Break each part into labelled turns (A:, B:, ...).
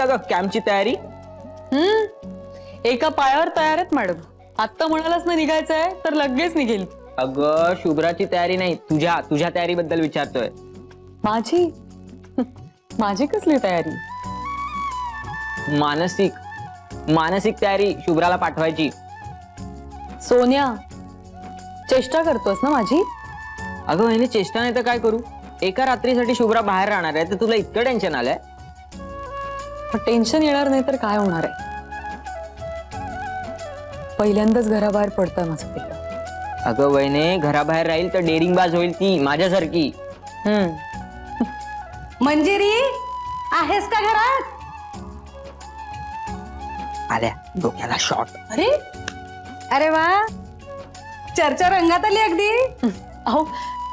A: का ग कॅम्पची तयारी?
B: एका पायावर तयार आहेत मॅडम. आत्ता म्हणालाच ना निघायचंय तर लगेच निघेल.
A: अगं शुभ्राची तयारी नाही, तुझ्या तयारीबद्दल विचारतोय.
B: माझी माझी कसली तयारी?
A: मानसिक तयारी शुभ्राला पाठवायची.
B: सोन्या, चेष्टा करतोस ना माझी?
A: अगं वहिनी चेष्टा नाही तर काय करू? एका रात्रीसाठी शुभ्रा बाहेर राहणार आहे तर तुला इतकं टेन्शन आलंय?
B: टेन्शन येणार नाही तर काय होणार आहे? पहिल्यांदाच घराबाहेर पडतोय माझं पिल्लू.
A: अगं वहिनी घराबाहेर राहील तर डेरिंगबाज होईल ती माझ्यासारखी.
C: मंजिरी आहेस का घरात?
A: आल्या डोक्याला शॉट.
C: अरे अरे वा, चर्चा रंगात आली अगदी.
B: अहो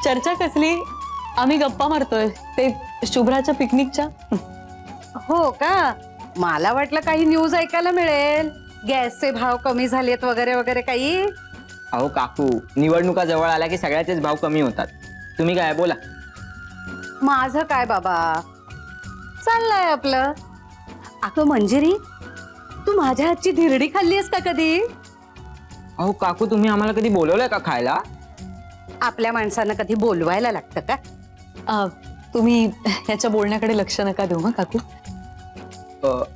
B: चर्चा कसली, आम्ही गप्पा मारतोय ते शुभ्राच्या पिकनिकच्या.
C: हो का? मला वाटलं काही न्यूज ऐकायला मिळेल, गॅसचे भाव कमी झालेत वगैरे वगैरे काही.
A: अहो काकू, निवडणुका जवळ आल्या की सगळ्याचेच भाव कमी होतात. तुम्ही काय बोला.
C: माझं काय बाबा, चाललंय आपलं. अगं मंजिरी, तू माझ्या हातची धिरडी खाल्लीस का कधी?
A: अहो काकू, तुम्ही आम्हाला कधी बोलवलंय का खायला?
C: आपल्या माणसांना कधी बोलवायला लागतं का?
B: तुम्ही याच्या बोलण्याकडे लक्ष नका देऊ हा काकू.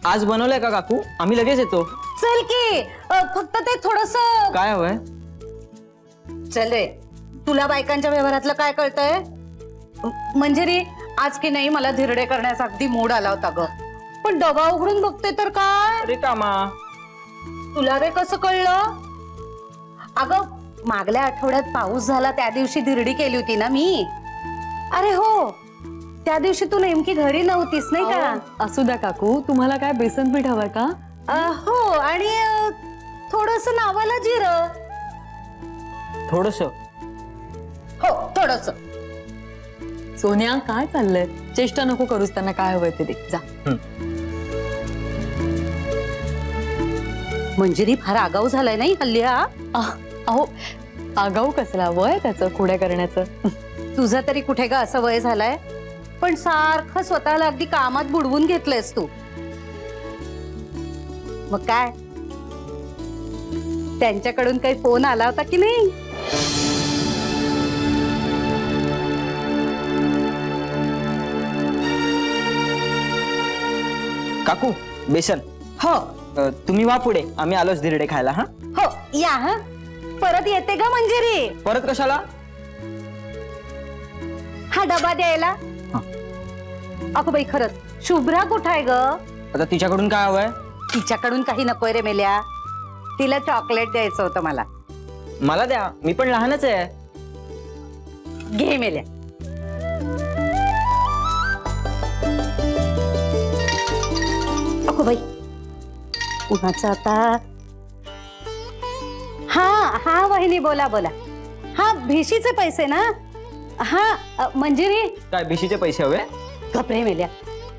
A: आज बनवलंय का काकू? आम्ही लगेच येतो.
C: चल की, फक्त ते थोडस.
A: काय हवंय?
C: चल रे, तुला बायकांच्या व्यवहारातलं काय कळतंय? मंजिरी, आज की नाही मला धिरडे करण्याचा अगदी मूड आला होता ग, पण डबा उघडून बघते तर काय.
A: अरे कामा,
C: तुला रे कसं कळलं? अगं मागल्या आठवड्यात पाऊस झाला त्या दिवशी धिरडी केली होती ना मी. अरे हो, त्या दिवशी तू नेमकी घरी नव्हतीस नाही का?
B: असू द्या काकू, तुम्हाला काय बेसन पीठ हवंय का?
C: हो, आणि थोडस नावाला जिरं.
A: थोडस?
C: हो थोडस.
B: सोन्या काय चाललंय? चेष्टा नको करूस, त्यांना काय हवंय ते दे जा.
C: मंजिरी फार आगाऊ झालाय नाही हल्ली हा?
B: अहो आगाऊ कसला, वय त्याचं खोड्या करण्याचं.
C: तुझं तरी कुठे ग असं वय झालंय? पण सारखं स्वतःला अगदी कामात बुडवून घेतलंयस तू. मग काय, त्यांच्याकडून काही फोन आला होता की नाही?
A: काकू बेसन.
C: हो
A: तुम्ही वा पुढे, आम्ही आलोच धिरडे खायला. हा
C: हो या. हा परत येते का मंजिरी?
A: परत कशाला?
C: हा डबा द्यायला. अगं बाई खरंच, शुभ्रा कुठं आहे ग?
A: आता तिच्याकडून काय हवंय?
C: तिच्याकडून काही नकोय रे मेल्या, तिला चॉकलेट द्यायचं होतं मला.
A: मला द्या, मी पण लहानच आहे.
C: घे मेल्या. अगो बाई, उन्हाचं आता. हा हा वहिनी, बोला बोला. हा भिशीचे पैसे ना? हा मंजिरी.
A: काय भिशीचे पैसे हवे?
C: गप्रे मेल्या,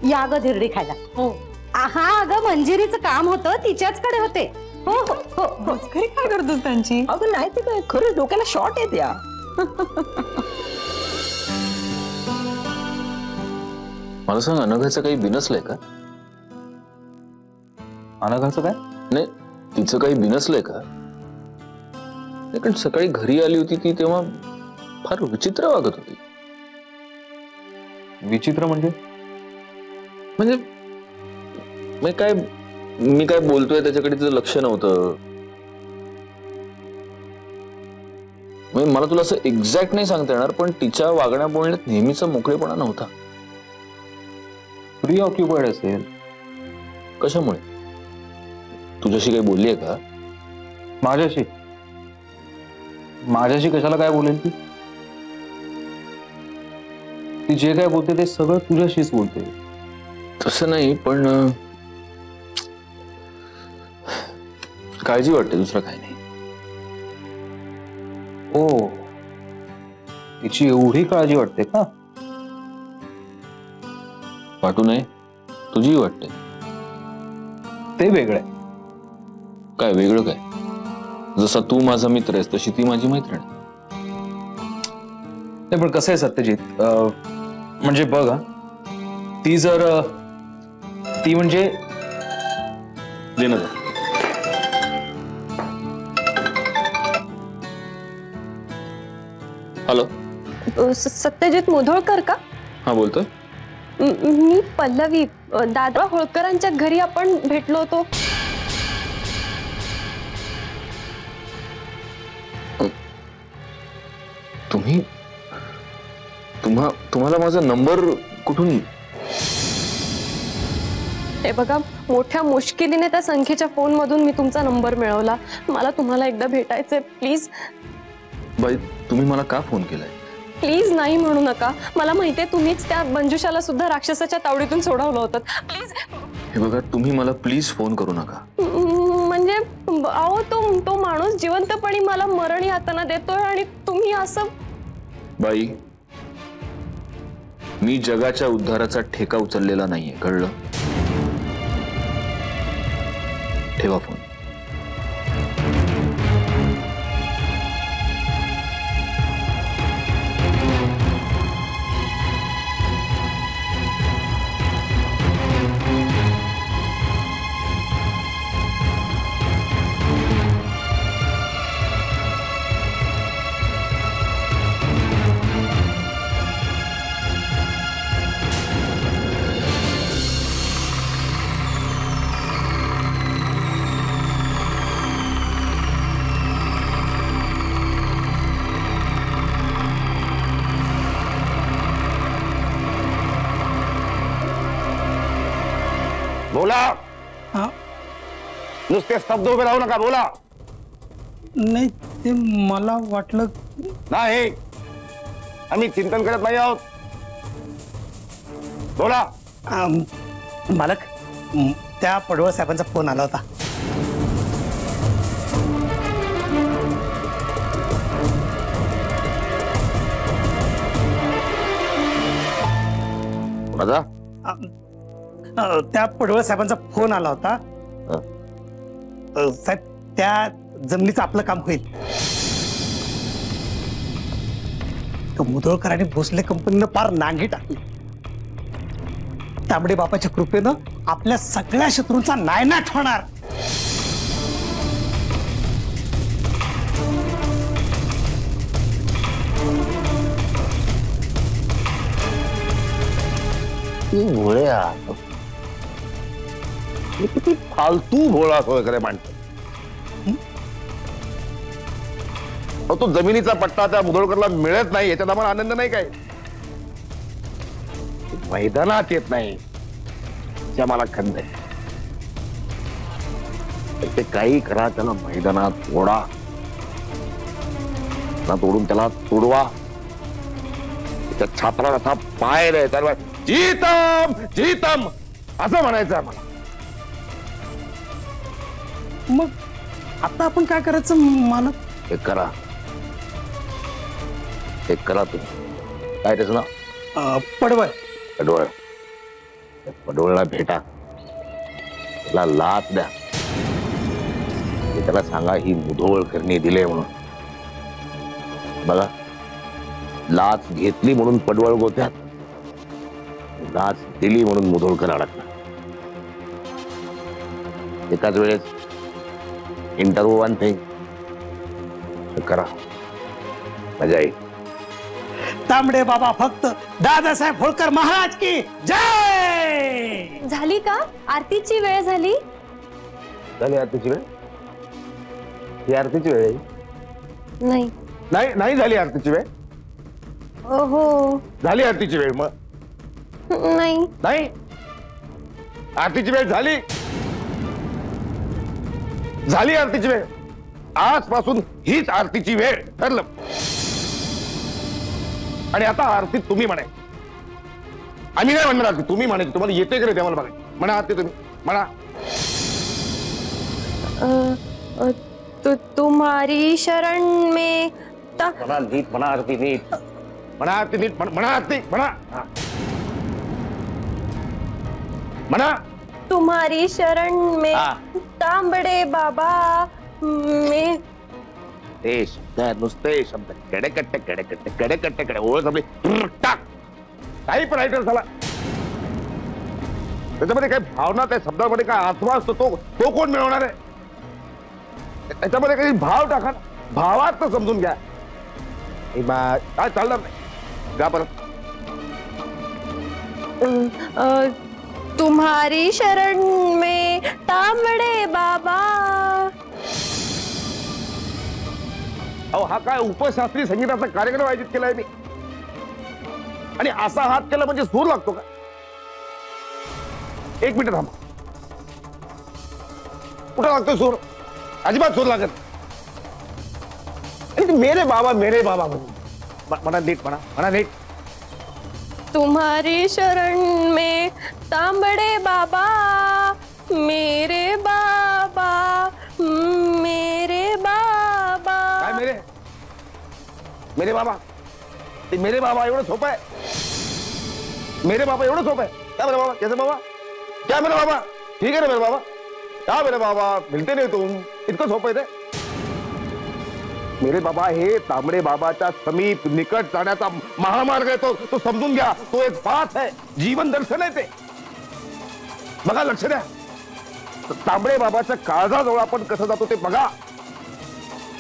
C: या ग धिरडी खायला.
B: हो
C: हा अगं मंजिरीचं काम होतं, तिच्याचकडे होते. हो हो हो हो.
B: घरी काय करतोस त्यांची?
A: अगं नाही ते काय, खरंच डोक्याला शॉट येत या.
D: मला सांग, अनघाचं काही बिनसलंय का?
E: अनघाचं काय?
D: नाही, तिचं काही बिनसलंय का? कारण सकाळी घरी आली होती ती तेव्हा फार विचित्र वागत होती.
E: विचित्र म्हणजे?
D: काय, मी काय बोलतोय त्याच्याकडे तिचं लक्ष नव्हतं. मला तुला असं एक्झॅक्ट नाही सांगता येणार, पण तिच्या वागण्या बोलण्यात नेहमीचा मोकळेपणा नव्हता.
E: प्री ऑक्युपाइड असेल.
D: कशामुळे? तुझ्याशी काही बोललीये का?
E: माझ्याशी? माझ्याशी कशाला काय बोलेल ती? ती जे काय बोलते ते सगळं तुझ्याशीच बोलते.
D: तसं नाही, पण काळजी वाटते, दुसरं काही नाही.
E: ओ, तिची एवढी काळजी वाटते का?
D: वाटू नये, तुझी वाटते.
E: ते वेगळं आहे.
D: काय वेगळं काय? जसा तू माझा मित्र आहेस तशी ती माझी मैत्रीण.
E: नाही पण कसं आहे सत्यजित, म्हणजे बघ, ती जर ती म्हणजे
D: दे ना. हॅलो,
B: सत्यजित मुधोळकर का?
D: हा बोलतोय.
B: मी पल्लवी, दादा होळकरांच्या घरी आपण भेटलो होतो.
D: तुम्ही तुम्हाला माझा नंबर कुठून?
B: हे बघा, मोठ्या मुश्किलीने त्या संख्येच्या फोन मधून मी तुमचा नंबर मिळवला. मला तुम्हाला एकदा भेटायचंय. प्लीज
D: बाई, तुम्ही मला का फोन केलाय?
B: प्लीज नाही म्हणू नका. मला माहितीये तुम्हीच त्या मंजुषाला सुद्धा राक्षसाच्या तावडीतून सोडवलं होतं. प्लीज.
D: हे बघा, तुम्ही मला प्लीज फोन करू नका.
B: म्हणजे अहो, तो माणूस जिवंतपणी मला मरण यातना देतोय आणि तुम्ही असं.
D: बाई, मी जगाच्या उद्धाराचा ठेका उचललेला नाहीये, कळलं? ठेवा फोन.
F: बोला. नुसते स्तब्ध उभे राहू नका, बोला.
G: नाही, ते मला वाटलं.
F: नाही, आम्ही चिंतन करत नाही आहोत. बोला.
G: मालक, त्या पडवळ साहेबांचा फोन आला होता.
F: कोणाचा?
G: त्या पडवळ साहेबांचा फोन आला होता. साहेब, त्या जमिनीचं आपलं काम होईल. मुधोळकर आणि भोसले कंपनीनं फार नांगी टाकली. तांबडे बापाच्या कृपेनं आपल्या सगळ्या शत्रूंचा नायनाट होणार.
F: भोळ्या, किती फालतू भोळा वगैरे माणसं. तो जमिनीचा पट्टा त्या मुधोळकरला मिळत नाही याच्यात आम्हाला आनंद नाही काय? मैदानात येत नाही त्या मला खंत आहे. ते काही करा, त्याला मैदानात तोडा, तोडून त्याला तोडवा. त्या छात्राला असा पाय रे, त्याला जीतम जीतम असं म्हणायचं आम्हाला.
G: मग आता आपण काय करायचं मालक?
F: हे करा, हे करा तुम्ही. काय त्याचं नाव?
G: पडवळ.
F: पडवळ. पडवळला भेटा, त्याला लाच द्या. त्याला सांगा ही मुधोळकरनी दिले म्हणून. बघा, लाच घेतली म्हणून पडवळ गोत्यात, लाच दिली म्हणून मुधोळकर अडकला. एकाच वेळेस इंटरव्ह्यू वन थिंग करा, मजा येईल.
G: तांबडे बाबा फक्त दादासाहेब होळकर महाराज की जय.
B: झाली का आरतीची वेळ? झाली
F: झाली आरतीची वेळ? ही आरतीची वेळ आहे?
B: नाही.
F: नाही, नाही झाली आरतीची वेळ.
B: हो.
F: झाली आरतीची वेळ. मग
B: नाही.
F: नाही, आरतीची वेळ झाली. झाली आरतीची वेळ. आजपासून हीच आरतीची वेळ ठरलं. आणि आता आरती तुम्ही म्हणाय, आम्ही नाही म्हणणार आरती, तुम्ही म्हणायची. तुम्हाला येते का रे ते मला बघायचं. म्हणा आरती तुम्ही, म्हणा.
B: तुम्हारी शरण में.
F: म्हणा नीट, म्हणा आरती नीट, म्हणा आरती नीट, म्हणा आरती, म्हणा. म्हणा.
B: तुम्हारी शरण में तांबडे बाबा में.
F: ते शब्द नुसते शब्द कडेकट्टे कडेकट्टे कडेकट्टे कडे ओळ संपली टाक. काही पण ऐकलं झाला. त्याच्यामध्ये काही भावना, त्या शब्दामध्ये काय आत्मा असतो, तो कोण मिळवणार आहे? त्याच्यामध्ये काही भाव टाका, भावात तर समजून घ्या. काय चालणार नाही, जा परत.
B: तुम्हारी शरण में तांबडे बाबा.
F: अहो हा काय उपशास्त्रीय संगीताचा कार्यक्रम आयोजित केलाय मी, आणि असा हात केला म्हणजे सूर लागतो का? एक मिनिट थांबा. कुठं लागतोय सूर? अजिबात सूर लागत. आणि ते मेरे बाबा म्हणा नीट, म्हणा नीट.
B: तुम्हारी शरण में तांबडे बाबा, मेरे बाबा, मेरे बाबा.
F: काय मेरे बाबा? ते मेरे बाबा एवढं सोपं आहे? मेरे बाबा एवढं सोपं आहे? क्या मेरे बाबा? कैसे बाबा? क्या मेरे बाबा? ठीक है ना मेरे बाबा? क्या मेरे बाबा? मिलते नहीं तुम, इतकं सोपं आहे ते? मेरे बाबा हे तांबडे बाबाच्या समीप निकट जाण्याचा महामार्ग आहे. तो समजून घ्या. तो एक पाथ आहे, जीवन दर्शन आहे ते. बघा, लक्ष द्या. तांबडे बाबाच्या काळजाजवळ आपण कसं जातो ते बघा,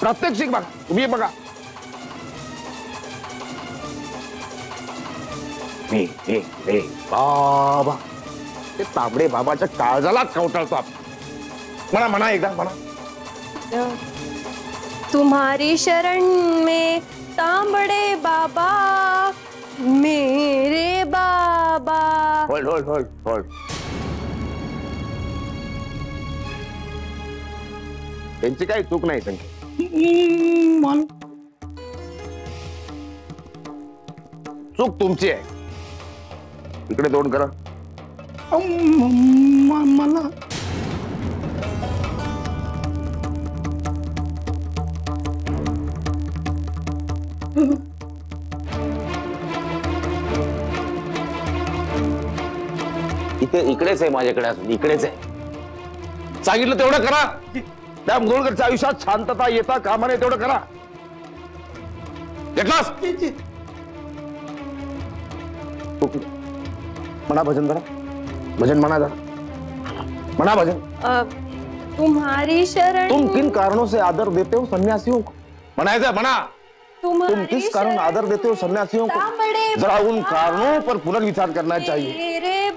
F: प्रात्यक्षिक बघा, तुम्ही बघा. बाबा ते तांबडे बाबाच्या काळजाला कवटाळतो आपण. म्हणा एकदा, म्हणा.
B: तुम्हारी शरण में तांबड़े बाबा, मेरे बाबा.
F: होल्ड. त्यांची काही चूक नाही. चूक तुमची आहे. इकडे तोंड करा.
G: मला
F: इकडेच आहे माझ्याकडे, अजून इकडेच आहे. सांगितलं तेवढं करा. त्या मुधोळकरच्या आयुष्यात शांतता येता कामा नये, तेवढं करा. घेतलास? म्हणा भजन, जरा भजन म्हणा, जरा म्हणा भजन.
B: तुम्हारी शरण,
F: तुम किन कारणों से आदर देते हो सन्यासियों को? म्हणायचं, म्हणा. तुम किस कारण आदर देते हो सन्यासियों को? जरा उन कारणों पर पुनर्विचार करना चाहिए.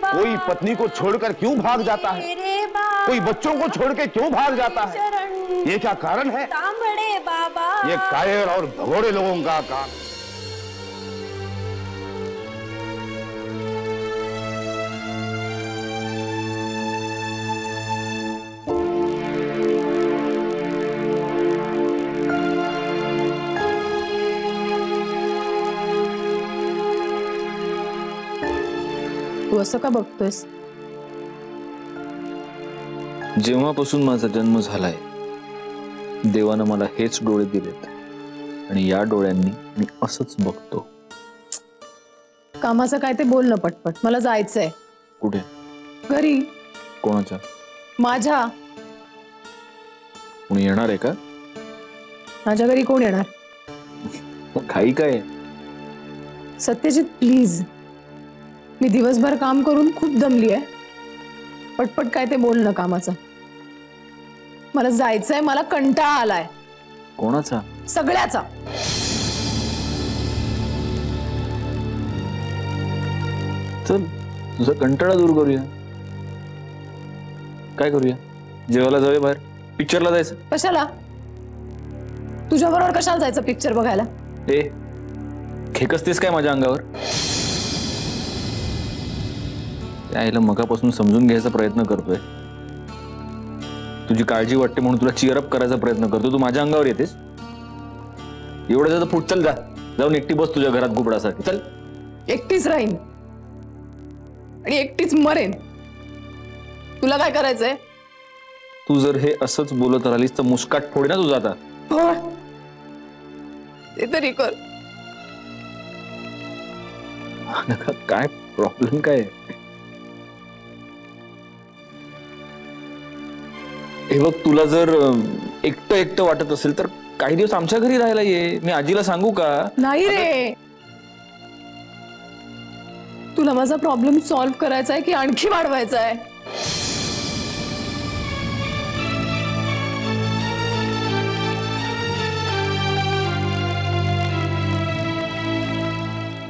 F: कोई पत्नी को छोड़कर क्यों भाग जाता है? कोई बच्चों को छोड़ के क्यों भाग जाता है? ये क्या कारण है?
B: तांबड़े बाबा.
F: ये कायर और भगोड़े लोगों का काम.
B: तू असं का बघतोयस?
D: जेव्हापासून माझा जन्म झालाय देवानं मला हेच डोळे दिलेत, आणि या डोळ्यांनी मी असंच बघतो.
H: कामाचं काय ते बोल ना पटपट. मला जायचंय.
D: कुठे?
H: घरी.
D: कोणाच्या?
H: माझ्या.
D: कोणी येणार आहे का?
H: माझ्या घरी कोण येणार?
D: घाई काय?
H: सत्यजित प्लीज, मी दिवसभर काम करून खूप दमली आहे. पटपट काय ते बोल ना कामाचं. मला जायचंय, मला कंटाळा आलाय.
D: कोणाचा?
H: सगळ्याचा.
D: चल तुझा कंटाळा दूर करूया. काय करूया? जेवायला जाऊया, बाहेर पिक्चरला जायचं.
H: कशाला? तुझ्या बरोबर कशाला जायचं पिक्चर बघायला?
D: ए खेकसतेस काय माझ्या अंगावर? त्याला मगापासून समजून घ्यायचा प्रयत्न करतोय. तुझी काळजी वाटते म्हणून तुला चिअरअप करायचा प्रयत्न करतो. तू माझ्या अंगावर येतेस. एवढं जातं फुट. चल, जाऊन एकटी बस तुझ्या घरात गुबडासारखी. चल.
H: एकटीच राहीन आणि एकटीच मरेन. तुला काय करायचंय?
D: तू जर हे असंच बोलत राहिलीस तर मुस्काट फोड ना तुझा. आता
H: ते तरी कर.
D: काय प्रॉब्लेम काय? हे बघ, तुला जर एकटं एकटं वाटत असेल तर काही दिवस आमच्या घरी राहायला ये. मी आजीला सांगू का?
H: नाही रे. तुला माझा प्रॉब्लेम सॉल्व्ह करायचा आहे की आणखी वाढवायचा आहे?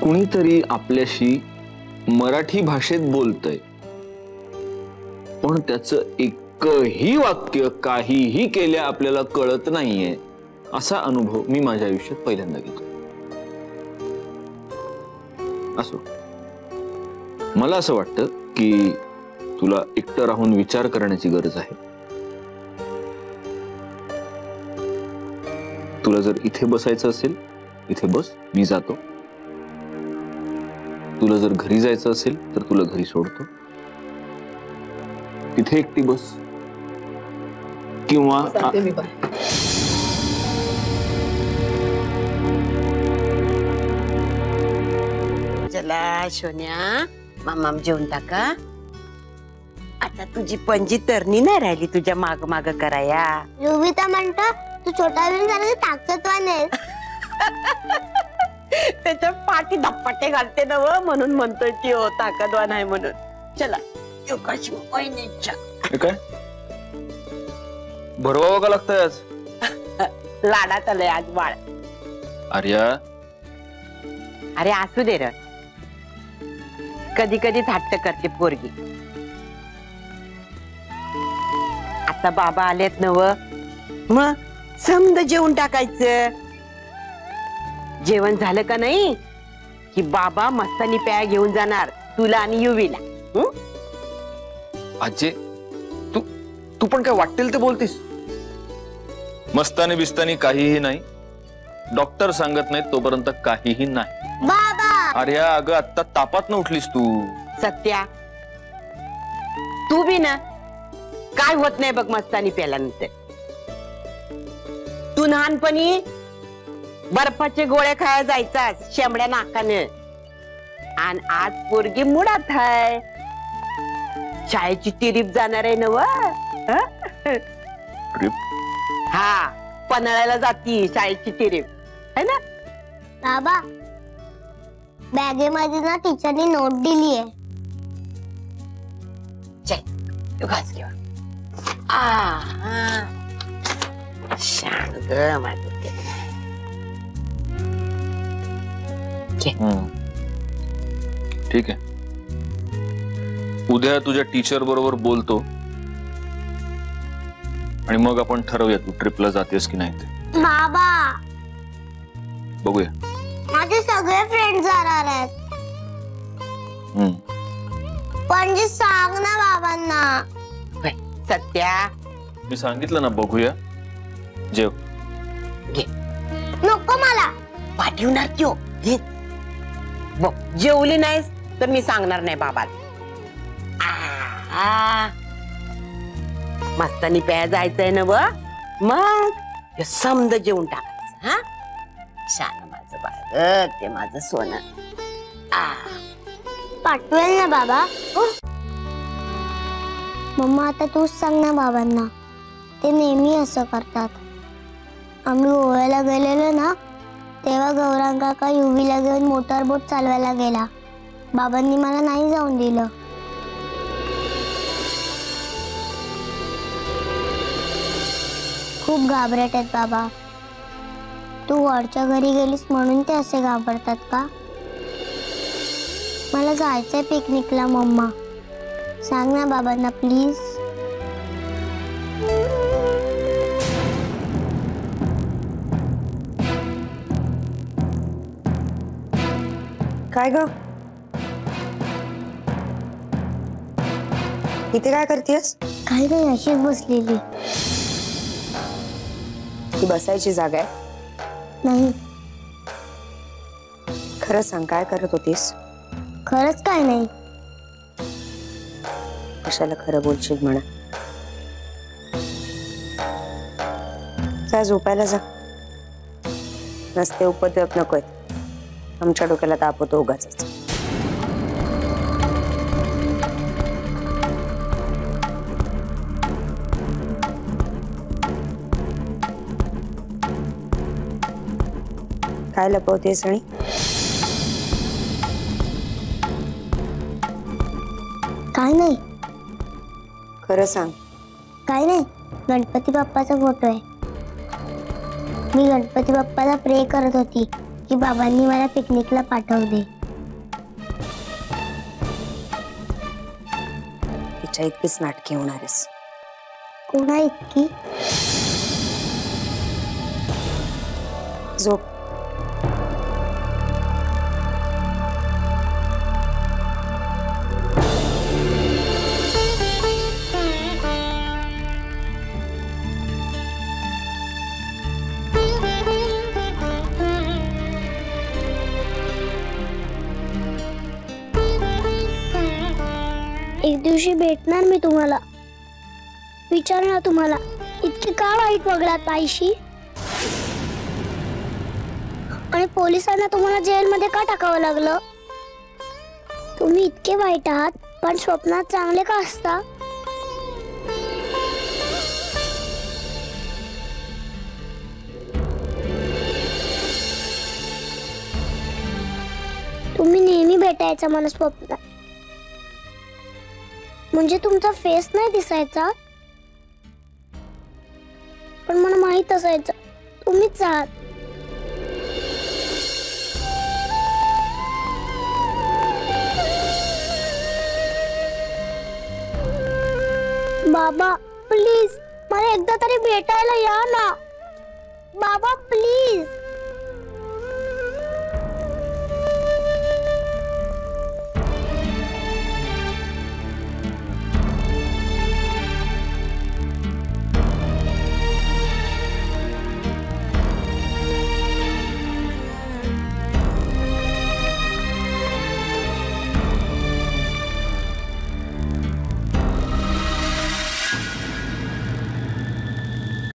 D: कुणीतरी आपल्याशी मराठी भाषेत बोलतय, पण त्याचं एकही वाक्य काहीही केल्या आपल्याला कळत नाहीये, असा अनुभव मी माझ्या आयुष्यात पहिल्यांदा घेतो. असो, मला असं वाटतं की तुला एकटं राहून विचार करण्याची गरज आहे. तुला जर इथे बसायचं असेल इथे बस, मी जातो. तुला जर घरी जायचं असेल तर तुला घरी सोडतो. तिथे एकटी बस किंवा
I: चला सोन्या, मामाम जेवून टाका. आता तुझी पंजी तरणी नाही राहिली तुझ्या माग माग कराया.
J: योगिता म्हणतो तू छोटा बिन सारखी ताकदवान आहे.
I: त्याच्या पाठी धप्पाटे घालते ना व, म्हणून म्हणतोय ती हो ताकदवान आहे म्हणून. चला योगाची वहिनीच्या.
D: काय भरवावं का लागतंय आज?
I: लाडात आलंय आज बाळ.
D: आर्या,
I: अरे असू दे र, कधी कधी हट्ट करते पोरगी. आता बाबा आलेत नव, मग समद जेवून टाकायचं. जेवण झालं का नाही की बाबा मस्तानी प्या घेऊन जाणार तुला आणि युवीला.
D: आजे, तू तू पण काय वाटेल ते बोलतीस. मस्तानी बिस्तानी काहीही नाही. डॉक्टर सांगत नाही तोपर्यंत काहीही नाही.
J: बाबा
D: आर्या, अगं आत्ता तापात न उठलीस तू.
I: सत्या, तू बी ना काय होत नाही बघ मस्तानी प्याल्यानंतर. तू लहानपणी बर्फाचे गोळे खाया जायचास शेंबड्या नाकाने, आणि आज पोरगी मुडात आहे. शाळेची ट्रिप जाणार आहे ना व.
D: ट्रिप?
I: हा, पन्हाळ्याला जाती शाळेची ट्रिप है ना.
J: बाबा बॅगेमध्ये ना टीचरनी नोट दिली आहे.
I: घास घेऊ. शांत माझ.
D: ठीक आहे, उद्या तुझ्या टीचर बरोबर बोलतो आणि मग आपण ठरवूया तू ट्रिपला जातेस की नाही ते.
J: बाबा
D: बघूया.
J: माझे सगळे फ्रेंड जाणार आहेत. पण जे सांग ना बाबांना.
I: सत्या,
D: मी सांगितलं ना बघूया. जेव.
J: नको मला.
I: पाठवणार त्यो. बघ, जेवली नाहीस तर मी सांगणार नाही बाबाला. मस्तानी प्या जायचंय ना व, मग समद जेवून टाकायचं. हा, शान माझं बाळ, ते माझं सोनं.
J: पाठवेल ना बाबा. मम्मा आता तूच सांग ना बाबांना. ते नेहमी असं करतात. आम्ही गोव्याला गेलेलो ना, तेव्हा गौरांग काका युवीला घेऊन मोटरबोट चालवायला गेला. बाबांनी मला नाही जाऊन दिलं. खूप घाबरट आहेत बाबा. तू वरच्या घरी गेलीस म्हणून ते असे घाबरतात का? मला जायचंय पिकनिकला मम्मा. सांग ना बाबांना प्लीज.
K: काय ग, इथे काय करतेस?
J: काही नाही, अशीच बसलेली.
K: ही बसायची जागा आहे?
J: नाही.
K: खरं सांग, काय करत होतीस?
J: खरंच काय नाही.
K: कशाला खरं बोलशील म्हणा. जा झोपायला जा. नसते उपद्रव नकोय. आमच्या डोक्याला ताप होतो उगाच. काय लपवतेस आणि?
J: काय नाही.
K: खरं सांग.
J: काय नाही, गणपती बाप्पाचा फोटो आहे. मी गणपती बाप्पाला प्रे करत होती की बाबांनी मला पिकनिकला पाठवू दे.
K: तिच्या इतकीच नाटकी होणार आहेस.
J: कोणा इतकी?
K: झोप.
J: एक दिवशी भेटणार मी तुम्हाला, विचारणार तुम्हाला इतके का वाईट वागलात आईशी, आणि पोलिसांना तुम्हाला जेलमध्ये का टाकावं लागलं. तुम्ही इतके वाईट आहात पण स्वप्नात चांगले का असता. तुम्ही नेहमी भेटायचा मला स्वप्नात, म्हणजे तुमचा फेस नाही दिसायचा पण मला माहित असायचं तुम्हीच आहात. बाबा प्लीज मला एकदा तरी भेटायला या ना. बाबा प्लीज.